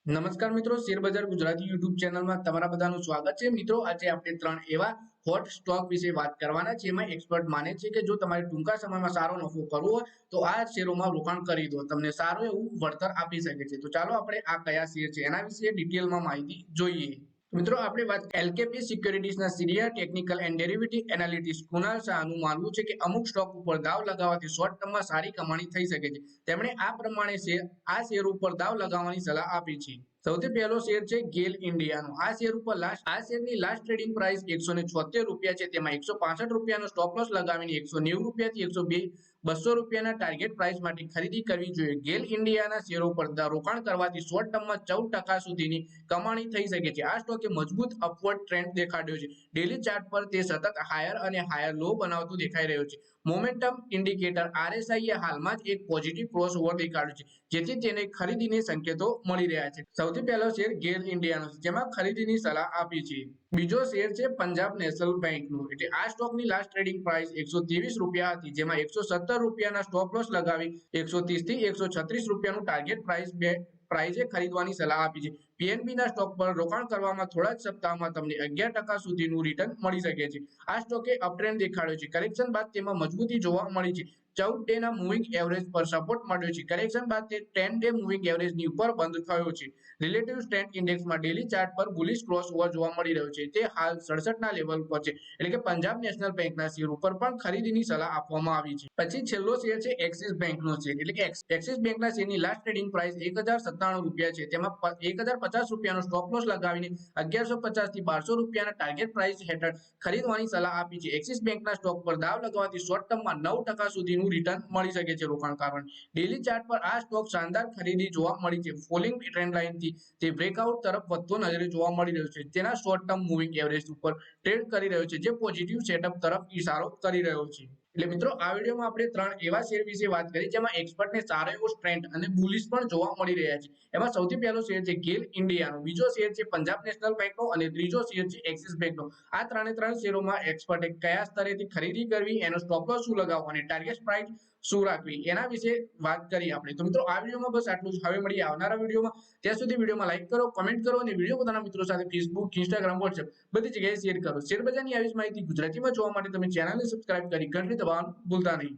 નમસ્કાર મિત્રો, શેરબજાર ગુજરાતી યુટ્યુબ ચેનલમાં તમારા બધાનું સ્વાગત છે। મિત્રો, આજે આપણે ત્રણ એવા હોટ સ્ટોક વિશે વાત કરવાના છે। એમાં એક્સપર્ટ માને છે કે જો તમારે ટૂંકા સમયમાં સારો નફો કરવો હોય તો આ શેરોમાં રોકાણ કરી દો, તમને સારું એવું વળતર આપી શકે છે। તો ચાલો આપણે આ કયા શેર છે એના વિશે ડિટેલમાં માહિતી જોઈએ। મિત્રો, આપણે વાત એલકેપી સિક્યોરિટીઝના senior technical and derivative analyst Kunal શાહનું માનવું છે કે અમુક સ્ટોક ઉપર દાવ લગાવવાથી શોર્ટ ટર્મમાં સારી કમાણી થઈ શકે છે। તેમણે આ પ્રમાણે આ શેર ઉપર દાવ લગાવવાની સલાહ આપી છે। સૌથી પહેલો શેર છે ગેલ ઇન્ડિયાનો। આ શેર ઉપર આ શેરની લાસ્ટ ટ્રેડિંગ પ્રાઇસ 176 રૂપિયા છે। તેમાં 165 રૂપિયાનો સ્ટોપ લોસ લગાવીને 190 રૂપિયાથી 200 રૂપિયાના ટાર્ગેટ પ્રાઇસ માટે ખરીદી કરવી જોઈએ। ગેલ ઇન્ડિયાના શેરો પર રોકાણ કરવાથી શોર્ટ ટર્મમાં 14% સુધીની કમાણી થઈ શકે છે। આ સ્ટોકે મજબૂત અપવર્ડ ટ્રેન્ડ દેખાડ્યો છે। ડેલી ચાર્ટ પર તે સતત હાયર અને હાયર લો બનાવતો દેખાઈ રહ્યો છે। મોમેન્ટમ ઇન્ડિકેટર RSI એ હાલમાં જ એક પોઝિટિવ ક્રોસઓવર દેખાડ્યું છે, જેથી તેને ખરીદીને સંકેતો મળી રહ્યા છે। સૌથી પહેલો શેર ગેલ ઇન્ડિયાનો છે, જેમાં ખરીદીની સલાહ આપી છે। બીજો શેર છે પંજાબ નેશનલ બેંકનો। એટલે આ સ્ટોકની લાસ્ટ ટ્રેડિંગ પ્રાઇસ 123 રૂપિયા હતી, જેમાં 117 રૂપિયાના સ્ટોપ લોસ લગાવી 130 થી 136 રૂપિયાનું ટાર્ગેટ પ્રાઇસે ખરીદવાની સલાહ આપી છે। પીએનબી ના સ્ટોક પર રોકાણ કરવામાં થોડા જ સપ્તાહમાં તમને 11% સુધીનું રિટર્ન મળી શકે છે। આ સ્ટોકે અપટ્રેન્ડ દેખાડ્યો છે। કરેક્શન બાદ તેમાં મજબૂતી જોવા મળી છે। 14 ડે ના મૂવિંગ એવરેજ પર સપોર્ટ મળ્યો છે। કરેક્શન બાદ તે 10 ડે મૂવિંગ એવરેજની ઉપર બંધ થયો છે। રિલેટિવ સ્ટ્રેન્થ ઇન્ડેક્સમાં ડેલી ચાર્ટ પર બુલિશ ક્રોસઓવર જોવા મળી રહ્યો છે। તે હાલ 67 ના લેવલ પર છે। એટલે કે પંજાબ નેશનલ બેંકના શેર ઉપર પણ ખરીદીની સલાહ આપવામાં આવી છે। પછી છેલ્લો શેર છે એક્સિસ બેંકનો શેર। એટલે કે એક્સિસ બેંકના શેરની લાસ્ટ ટ્રેડિંગ પ્રાઇસ 1097 રૂપિયા છે। તેમાં 1050 રૂપિયાનો સ્ટોપ લોસ લગાવીને 1150 થી 1200 રૂપિયાના ટાર્ગેટ પ્રાઇસ હેઠળ ખરીદવાની સલાહ આપી છે। એક્સિસ બેંકના સ્ટોક પર દાવ લગાવવાથી શોર્ટ ટર્મમાં 9% સુધીનું રિટર્ન મળી શકે છે રોકાણકારોને। ડેલી ચાર્ટ પર આ સ્ટોક શાનદાર ખરીદી જોવા મળી છે। ફોલિંગ ટ્રેન્ડ લાઇનથી તે બ્રેકઆઉટ તરફ વધતો નજરે જોવા મળી રહ્યો છે। તેના શોર્ટ ટર્મ મૂવિંગ એવરેજ ઉપર ટ્રેડ કરી રહ્યો છે, જે પોઝિટિવ સેટઅપ તરફ ઇશારો કરી રહ્યો છે। એટલે મિત્રો, આ વિડીયોમાં આપણે ત્રણ એવા શેર વિશે વાત કરી જેમાં એક્સપર્ટને સારો એવો સ્ટ્રેન્થ અને બુલિશ પણ જોવા મળી રહ્યા છે। એમાં સૌથી પહેલો શેર છે ગેલ ઇન્ડિયાનો, બીજો શેર છે પંજાબ નેશનલ બેંકનો અને ત્રીજો શેર છે એક્સિસ બેંકનો। આ ત્રણ શેરોમાં એક્સપર્ટે કયા સ્તરેથી ખરીદી કરવી, એનો સ્ટોપ લોસ શું લગાવવો અને ટાર્ગેટ પ્રાઇસ શું રાખવી એના વિશે વાત કરી આપણે। તો મિત્રો, આ વિડીયોમાં બસ આટલું જ। હવે મળીએ આવનારા વિડીયોમાં। ત્યાં સુધી વિડીયોમાં લાઈક કરો, કમેન્ટ કરો અને વિડીયો પોતાના મિત્રો સાથે ફેસબુક, ઇન્સ્ટાગ્રામ, વોટ્સએપ બધી જગ્યાએ શેર કરો। શેરબજારની આવી જ માહિતી ગુજરાતીમાં જોવા માટે તમે ચેનલને સબસ્ક્રાઇબ કરી ઘંટડી દબાવવાનું ભૂલતા નહીં।